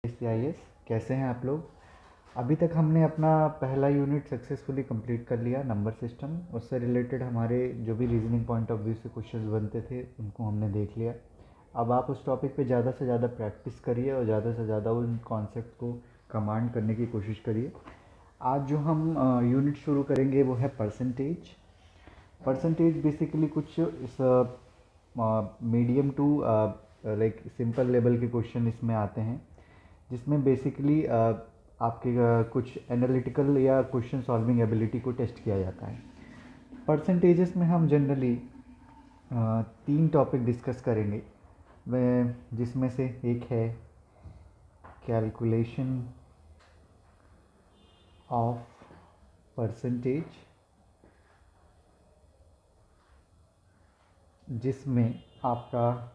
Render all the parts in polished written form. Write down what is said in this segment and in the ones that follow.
CIS कैसे हैं आप लोग। अभी तक हमने अपना पहला यूनिट सक्सेसफुली कंप्लीट कर लिया, नंबर सिस्टम। उससे रिलेटेड हमारे जो भी रीजनिंग पॉइंट ऑफ व्यू से क्वेश्चंस बनते थे उनको हमने देख लिया। अब आप उस टॉपिक पे ज़्यादा से ज़्यादा प्रैक्टिस करिए और ज़्यादा से ज़्यादा उन कॉन्सेप्ट को कमांड करने की कोशिश करिए। आज जो हम यूनिट शुरू करेंगे वो है परसेंटेज। परसेंटेज बेसिकली कुछ इस medium to like simple level के क्वेश्चन इसमें आते हैं, जिसमें बेसिकली आपके कुछ एनालिटिकल या क्वेश्चन सॉल्विंग एबिलिटी को टेस्ट किया जाता है। परसेंटेजेस में हम जनरली 3 टॉपिक डिस्कस करेंगे, वह जिसमें से एक है कैलकुलेशन ऑफ परसेंटेज, जिसमें आपका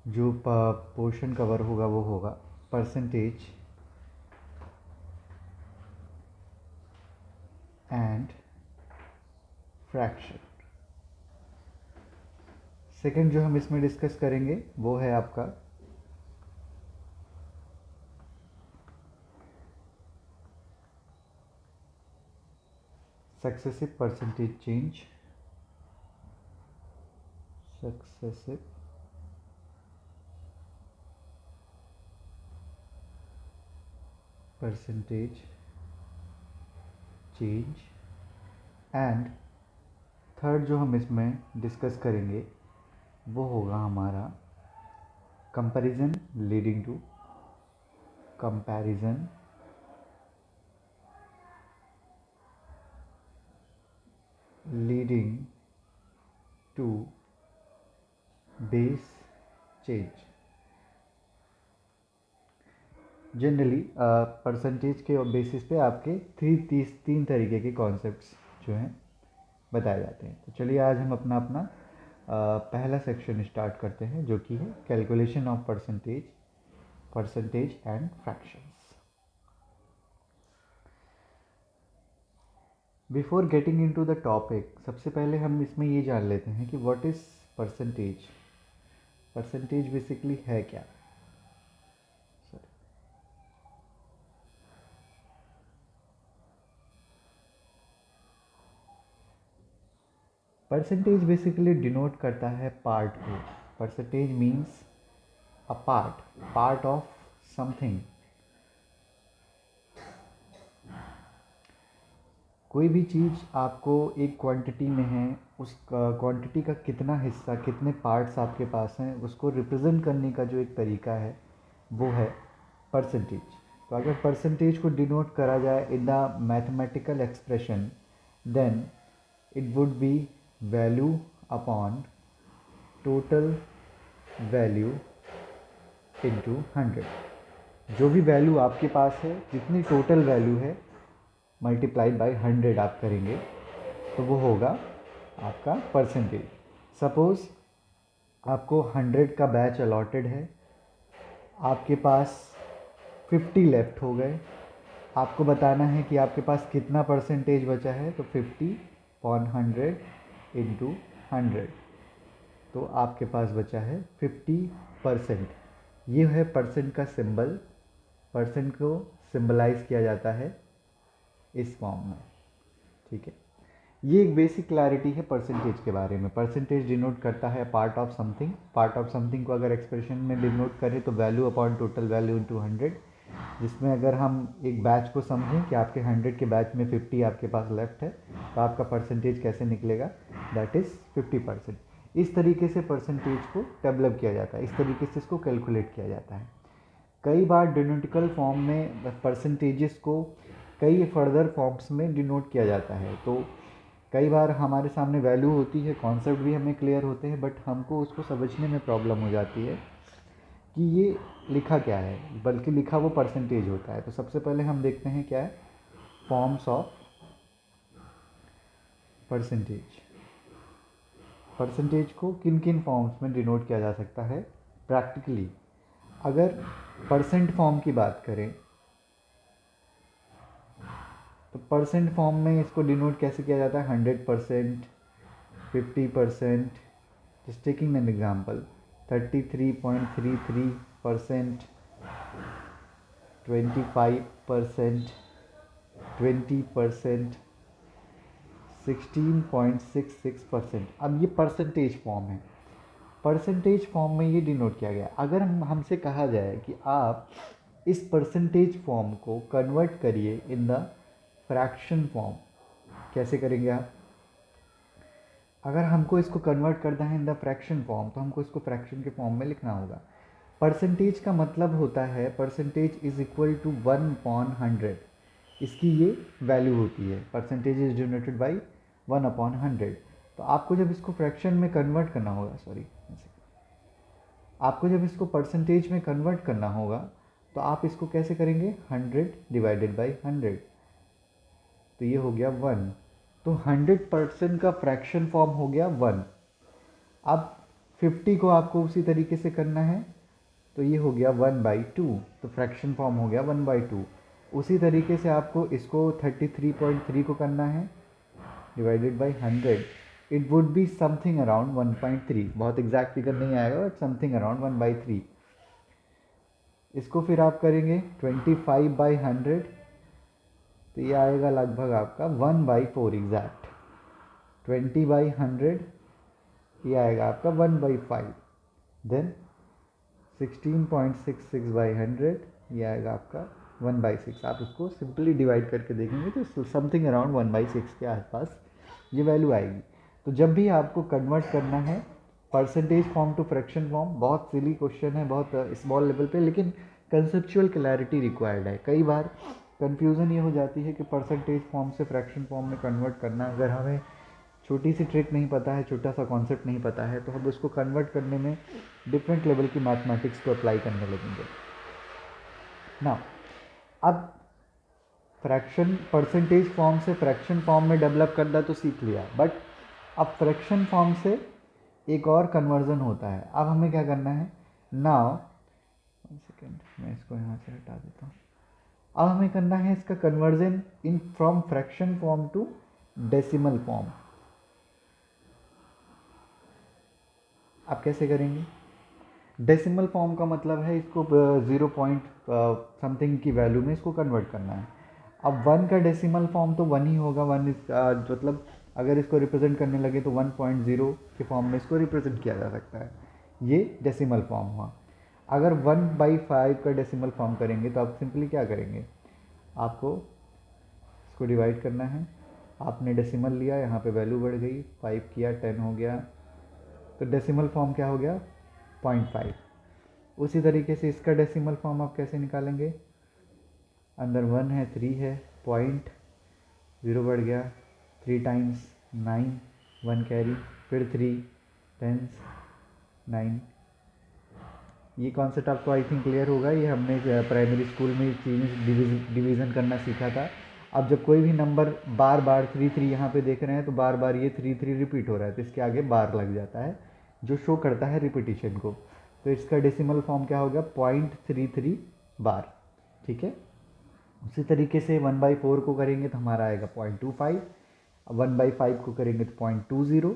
जो पोर्शन कवर होगा वो होगा परसेंटेज एंड फ्रैक्शन। सेकंड जो हम इसमें डिस्कस करेंगे वो है आपका successive percentage change, successive percentage change and third जो हम इसमें डिस्कस करेंगे वो होगा हमारा comparison leading to comparison leading to base change. Generally percentage के बेसिस पे आपके 3 तरीके के कॉन्सेप्ट्स जो हैं बताए जाते हैं। तो चलिए आज हम अपना पहला सेक्शन स्टार्ट करते हैं, जो कि है calculation of percentage and fractions. Before getting into the topic, सबसे पहले हम इसमें ये जान लेते हैं कि what is percentage. Percentage basically है क्या। परसेंटेज बेसिकली डिनोट करता है पार्ट को। Percentage means a part of something. कोई भी चीज़ आपको एक क्वांटिटी में है, उस क्वांटिटी का कितना हिस्सा, कितने पार्ट्स आपके पास हैं, उसको रिप्रेजेंट करने का जो एक तरीका है वो है परसेंटेज। तो अगर परसेंटेज को डिनोट करा जाए in the mathematical expression, then it would be value upon total value into 100। जो भी वैल्यू आपके पास है, जितनी टोटल वैल्यू है, मल्टीप्लाइड बाई 100 आप करेंगे तो वो होगा आपका परसेंटेज। सपोज़ आपको 100 का बैच अलॉटेड है, आपके पास 50 लेफ्ट हो गए। आपको बताना है कि आपके पास कितना परसेंटेज बचा है, तो 50 अपॉन 100 इंटू 100, तो आपके पास बचा है 50%। ये है परसेंट का सिंबल। परसेंट को सिंबलाइज किया जाता है इस फॉर्म में, ठीक है। ये एक बेसिक क्लैरिटी है परसेंटेज के बारे में। परसेंटेज डिनोट करता है part of something. Part of something को अगर एक्सप्रेशन में डिनोट करें तो value upon total value into 100, जिसमें अगर हम एक बैच को समझें कि आपके 100 के बैच में 50 आपके पास लेफ्ट है, तो आपका परसेंटेज कैसे निकलेगा, दैट इज़ 50%। इस तरीके से परसेंटेज को डेवलप किया जाता है, इस तरीके से इसको कैलकुलेट किया जाता है। कई बार डिनोटिकल फॉर्म में परसेंटेजेस को कई फर्दर फॉर्म्स में डिनोट किया जाता है। तो कई बार हमारे सामने वैल्यू होती है, कॉन्सेप्ट भी हमें क्लियर होते हैं, बट हमको उसको समझने में प्रॉब्लम हो जाती है कि ये लिखा क्या है, बल्कि लिखा वो परसेंटेज होता है। तो सबसे पहले हम देखते हैं क्या है फॉर्म्स ऑफ परसेंटेज। परसेंटेज को किन किन फॉर्म्स में डिनोट किया जा सकता है प्रैक्टिकली। अगर परसेंट फॉर्म की बात करें तो परसेंट फॉर्म में इसको डिनोट कैसे किया जाता है, 100%, 50%। Just taking an example, 33.33 percent, 25%, 20%, 16.66%। अब ये परसेंटेज फॉर्म है। परसेंटेज फॉर्म में ये डिनोट किया गया। अगर हमसे कहा जाए कि आप इस परसेंटेज फॉर्म को कन्वर्ट करिए इन द फ्रैक्शन फॉर्म, कैसे करेंगे आप? अगर हमको इसको कन्वर्ट करना है इन द फ्रैक्शन फॉर्म, तो हमको इसको फ्रैक्शन के फॉर्म में लिखना होगा। परसेंटेज का मतलब होता है परसेंटेज इज इक्वल टू 1/100। इसकी ये वैल्यू होती है। Percentage is denoted by 1/100। तो आपको जब इसको फ्रैक्शन में कन्वर्ट करना होगा, आपको जब इसको परसेंटेज में कन्वर्ट करना होगा, तो आप इसको कैसे करेंगे? 100 डिवाइडेड बाई 100, तो ये हो गया 1। तो 100% का फ्रैक्शन फॉर्म हो गया 1। अब 50 को आपको उसी तरीके से करना है, तो ये हो गया 1/2, तो फ्रैक्शन फॉर्म हो गया 1/2। उसी तरीके से आपको इसको 33.3 को करना है divided by 100, it would be something around 1.3। बहुत एग्जैक्ट फिगर नहीं आएगा, बट समथिंग अराउंड 1/3। इसको फिर आप करेंगे 25/100, तो ये आएगा लगभग आपका 1/4 एग्जैक्ट। 20/100 ये आएगा आपका 1/5। देन 16.66/100 ये आएगा आपका 1/6। आप इसको सिंपली डिवाइड करके देखेंगे तो समथिंग अराउंड 1/6 के आसपास ये वैल्यू आएगी। तो जब भी आपको कन्वर्ट करना है percentage form to fraction form, बहुत सिली क्वेश्चन है, बहुत स्मॉल लेवल पे, लेकिन कंसेप्चुअल क्लैरिटी रिक्वायर्ड है। कई बार कन्फ्यूज़न ये हो जाती है कि परसेंटेज फॉर्म से फ्रैक्शन फॉर्म में कन्वर्ट करना, अगर हमें छोटी सी ट्रिक नहीं पता है, छोटा सा कॉन्सेप्ट नहीं पता है, तो हम उसको कन्वर्ट करने में डिफरेंट लेवल की मैथमेटिक्स को अप्लाई करने लगेंगे ना। अब फ्रैक्शन परसेंटेज फॉर्म से फ्रैक्शन फॉर्म में डेवलप करना तो सीख लिया, बट अब फ्रैक्शन फॉर्म से एक और कन्वर्जन होता है। अब हमें क्या करना है? नाउ 1 सेकेंड, मैं इसको यहाँ से हटा देता हूँ। अब हमें करना है इसका conversion in from fraction form to decimal form. आप कैसे करेंगे? डेसिमल फॉर्म का मतलब है इसको 0 पॉइंट समथिंग की वैल्यू में इसको कन्वर्ट करना है। अब 1 का डेसिमल फॉर्म तो 1 ही होगा। 1 मतलब अगर इसको रिप्रेजेंट करने लगे तो 1.0 के फॉर्म में इसको रिप्रेजेंट किया जा सकता है। ये डेसिमल फॉर्म हुआ। अगर 1/5 का डेसिमल फॉर्म करेंगे तो आप सिंपली क्या करेंगे? आपको इसको डिवाइड करना है। आपने डेसिमल लिया, यहाँ पे वैल्यू बढ़ गई, 5 किया 10 हो गया, तो डेसिमल फॉर्म क्या हो गया? 0.5। उसी तरीके से इसका डेसिमल फॉर्म आप कैसे निकालेंगे? अंदर 1 है, 3 है, पॉइंट 0 बढ़ गया, 3 टाइम्स 9, 1 कैरी, फिर 3 टेंस 9। ये कॉन्सेप्ट आपको आई थिंक क्लियर होगा। ये हमने प्राइमरी स्कूल में चीज़ डिवीज़न करना सीखा था। अब जब कोई भी नंबर बार बार 3 यहाँ पे देख रहे हैं, तो बार बार ये 3 रिपीट हो रहा है, तो इसके आगे बार लग जाता है जो शो करता है रिपीटिशन को। तो इसका डेसिमल फॉर्म क्या होगा? 0.33 बार। ठीक है। उसी तरीके से 1/4 को करेंगे तो हमारा आएगा 0.25, 1/5 को करेंगे तो 0.20,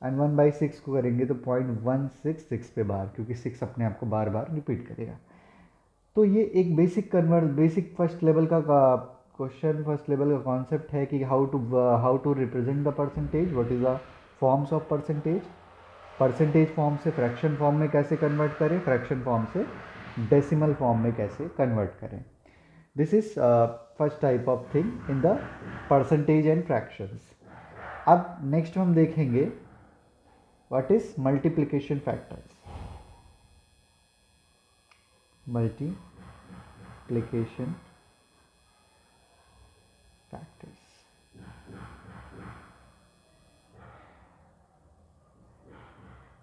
एंड 1/6 को करेंगे तो 0.166 पे बार, क्योंकि 6 अपने आप को बार बार रिपीट करेगा। तो ये एक बेसिक फर्स्ट लेवल का क्वेश्चन, फर्स्ट लेवल का कॉन्सेप्ट है कि how to represent the percentage, what is the forms of percentage, percentage form से फ्रैक्शन फॉर्म में कैसे कन्वर्ट करें, फ्रैक्शन फॉर्म से डेसिमल फॉर्म में कैसे कन्वर्ट करें। This is first type of thing in the percentage and fractions. अब next हम देखेंगे what is multiplication factors. Multiplication factors.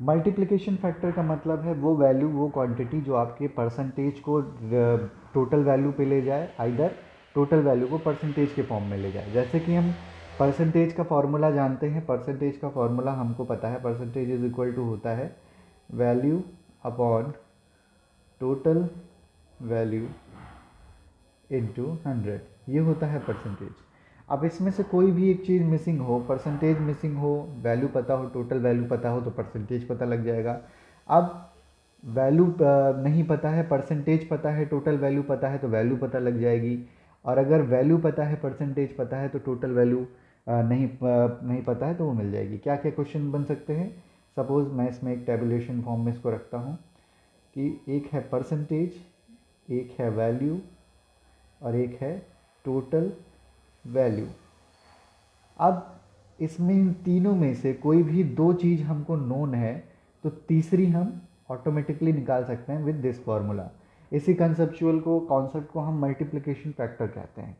Multiplication factor का मतलब है वो वैल्यू, वो क्वांटिटी जो आपके परसेंटेज को टोटल वैल्यू पे ले जाए, आइदर टोटल वैल्यू को परसेंटेज के फॉर्म में ले जाए। जैसे कि हम परसेंटेज का फॉर्मूला जानते हैं, परसेंटेज का फॉर्मूला हमको पता है, परसेंटेज इज इक्वल टू होता है value upon total value into 100, ये होता है परसेंटेज। अब इसमें से कोई भी एक चीज़ मिसिंग हो, परसेंटेज मिसिंग हो, वैल्यू पता हो, टोटल वैल्यू पता हो, तो परसेंटेज पता लग जाएगा। अब वैल्यू नहीं पता है, परसेंटेज पता है, टोटल वैल्यू पता है तो वैल्यू पता लग जाएगी। और अगर वैल्यू पता है, परसेंटेज पता है तो टोटल वैल्यू नहीं पता है तो वो मिल जाएगी। क्या क्या क्वेश्चन बन सकते हैं? सपोज़ मैं इसमें एक टेबुलेशन फॉर्म में इसको रखता हूँ कि एक है परसेंटेज, एक है वैल्यू और एक है टोटल वैल्यू। अब इसमें इन तीनों में से कोई भी दो चीज़ हमको नोन है तो तीसरी हम ऑटोमेटिकली निकाल सकते हैं विद दिस फॉर्मूला। इसी कॉन्सेप्ट को हम मल्टीप्लिकेशन फैक्टर कहते हैं।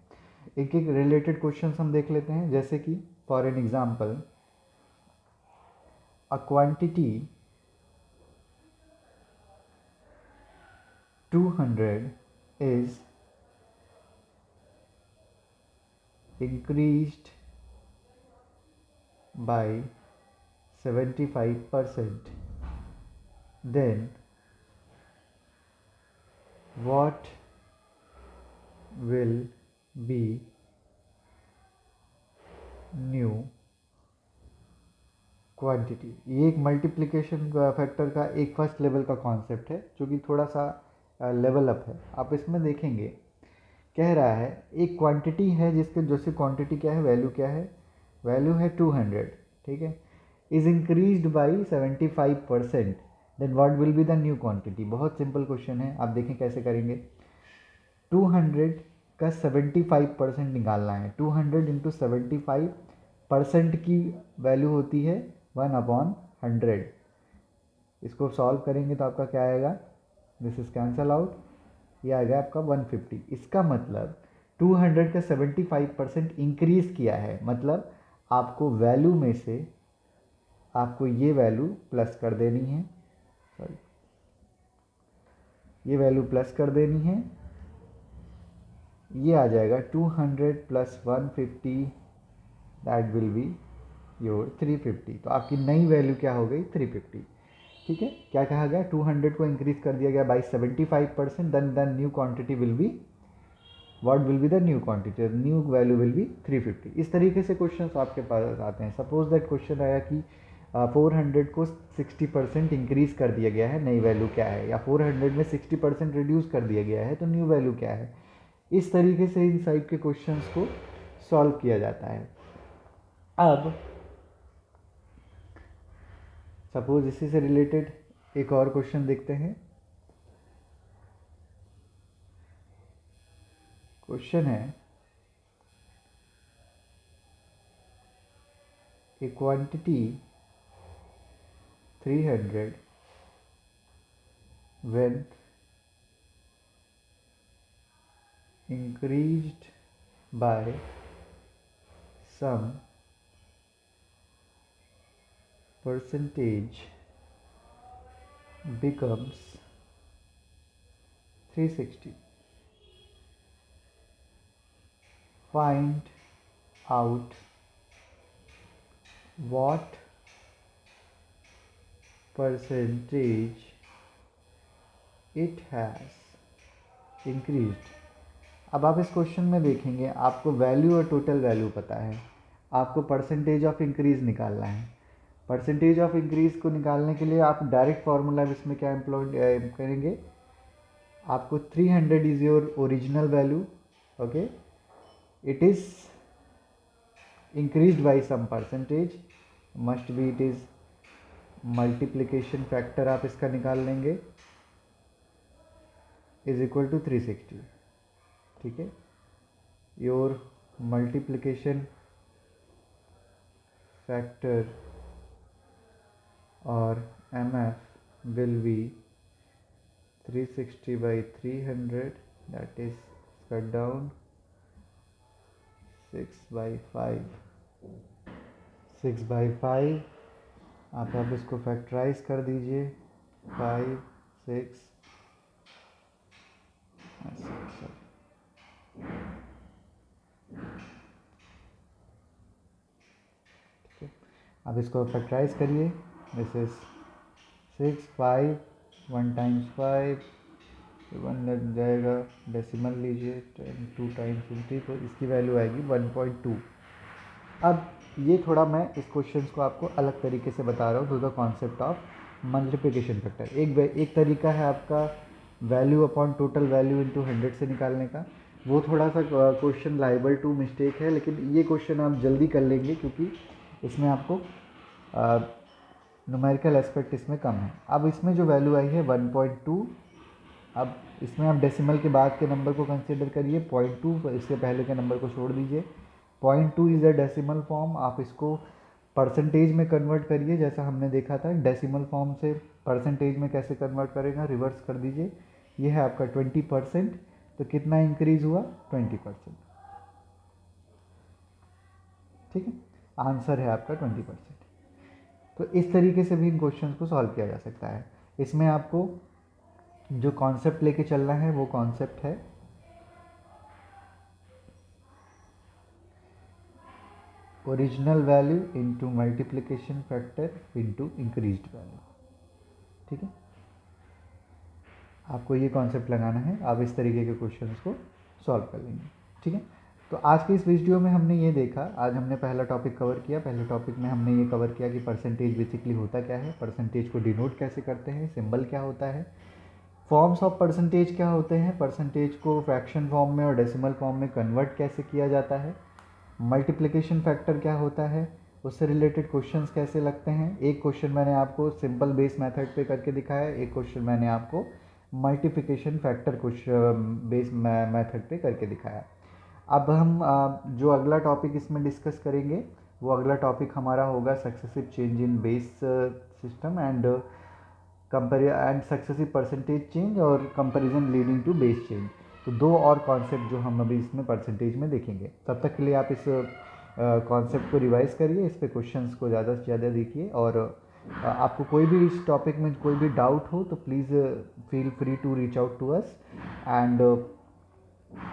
एक एक रिलेटेड क्वेश्चंस हम देख लेते हैं, जैसे कि for an example, a quantity 200 is increased by 75%, then what will be new quantity. ये एक मल्टीप्लिकेशन फैक्टर का एक फर्स्ट लेवल का कॉन्सेप्ट है जो कि थोड़ा सा लेवल अप है। आप इसमें देखेंगे कह रहा है एक क्वांटिटी है जिसके जैसे क्वांटिटी क्या है, वैल्यू क्या है, वैल्यू है 200, ठीक है, is increased by 75%, then what will be the new quantity. बहुत सिंपल क्वेश्चन है, आप देखें कैसे करेंगे। 200 का 75% निकालना है। 200 इंटू 75% की वैल्यू होती है 1/100। इसको सॉल्व करेंगे तो आपका क्या आएगा, दिस इज कैंसल आउट, ये आ गया आपका 150। इसका मतलब 200 का 75% इंक्रीज किया है, मतलब आपको वैल्यू में से आपको ये वैल्यू प्लस कर देनी है, सॉरी ये वैल्यू प्लस कर देनी है, ये आ जाएगा 200 plus 150, that will be your 350। तो आपकी नई वैल्यू क्या हो गई, 350। ठीक है, क्या कहा गया, 200 को इंक्रीज कर दिया गया by 75%, then the new quantity will be, what will be the new quantity, new value will be 350। इस तरीके से क्वेश्चन आपके पास आते हैं। सपोज दैट क्वेश्चन आया कि 400 को 60% इंक्रीज कर दिया गया है, नई वैल्यू क्या है, या 400 में 60% रिड्यूस कर दिया गया है तो न्यू वैल्यू क्या है। इस तरीके से इन टाइप के क्वेश्चंस को सॉल्व किया जाता है। अब सपोज इसी से रिलेटेड एक और क्वेश्चन देखते हैं। क्वेश्चन है ए quantity 300 when increased by some percentage becomes 360. Find out what percentage it has increased. अब आप इस क्वेश्चन में देखेंगे आपको वैल्यू और टोटल वैल्यू पता है, आपको परसेंटेज ऑफ इंक्रीज निकालना है। परसेंटेज ऑफ इंक्रीज को निकालने के लिए आप डायरेक्ट फार्मूला इसमें क्या एम्प्लॉय करेंगे, आपको 300 is your original value, okay, it is increased by some percentage, must be it is multiplication factor आप इसका निकाल लेंगे, इज इक्वल टू 360। ठीक है, योर मल्टीप्लिकेशन फैक्टर और MF will be 360 by 300, that is cut down 6 by 5, 6 by 5। आप अब इसको फैक्टराइज कर दीजिए, 5 6 ठीक है, अब इसको फैक्टराइज करिए, दिस इज 6 5 1 टाइम्स 5 1 लग जाएगा, डेसिमल लीजिए 2 टाइम्स 50 तो इसकी वैल्यू आएगी 1.2। अब ये थोड़ा मैं इस क्वेश्चन को आपको अलग तरीके से बता रहा हूँ, to the concept of multiplication factor. एक तरीका है आपका value upon total value into 100 से निकालने का। वो थोड़ा सा क्वेश्चन लाइबल टू मिस्टेक है, लेकिन ये क्वेश्चन आप जल्दी कर लेंगे क्योंकि इसमें आपको न्यूमेरिकल एस्पेक्ट इसमें कम है। अब इसमें जो वैल्यू आई है 1.2, अब इसमें आप डेसिमल के बाद के नंबर को कंसीडर करिए, 0.2 इससे पहले के नंबर को छोड़ दीजिए। 0.2 इज़ अ डेसिमल फॉर्म, आप इसको परसेंटेज में कन्वर्ट करिए जैसा हमने देखा था। डेसिमल फॉर्म से परसेंटेज में कैसे कन्वर्ट करेगा, रिवर्स कर दीजिए। ये है आपका 20%, तो कितना इंक्रीज हुआ, 20%। ठीक है, आंसर है आपका 20%। तो इस तरीके से भी इन क्वेश्चन को सॉल्व किया जा सकता है। इसमें आपको जो कॉन्सेप्ट लेके चलना है वो कॉन्सेप्ट है original value into multiplication factor into increased value. ठीक है, आपको ये कॉन्सेप्ट लगाना है, आप इस तरीके के क्वेश्चंस को सॉल्व कर लेंगे। ठीक है, तो आज के इस वीडियो में हमने ये देखा, आज हमने पहला टॉपिक कवर किया। पहले टॉपिक में हमने ये कवर किया कि परसेंटेज बेसिकली होता क्या है, परसेंटेज को डिनोट कैसे करते हैं, सिंबल क्या होता है, फॉर्म्स ऑफ परसेंटेज क्या होते हैं, परसेंटेज को फ्रैक्शन फॉर्म में और डेसिमल फॉर्म में कन्वर्ट कैसे किया जाता है, मल्टीप्लिकेशन फैक्टर क्या होता है, उससे रिलेटेड क्वेश्चंस कैसे लगते हैं। एक क्वेश्चन मैंने आपको सिंपल बेस मेथड पे करके दिखाया, एक क्वेश्चन मैंने आपको मल्टीप्लिकेशन फैक्टर बेस मेथड पे करके दिखाया। अब हम जो अगला टॉपिक इसमें डिस्कस करेंगे, वो अगला टॉपिक हमारा होगा successive change in base system and successive percentage change और comparison leading to base change. तो दो और कॉन्सेप्ट जो हम अभी इसमें परसेंटेज में देखेंगे। तब तक के लिए आप इस कॉन्सेप्ट को रिवाइज करिए, इस पे क्वेश्चंस को ज़्यादा से ज़्यादा देखिए, और आपको कोई भी इस टॉपिक में कोई भी डाउट हो तो please feel free to reach out to us, and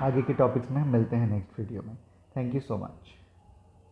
आगे के टॉपिक्स में हम मिलते हैं नेक्स्ट वीडियो में। Thank you so much.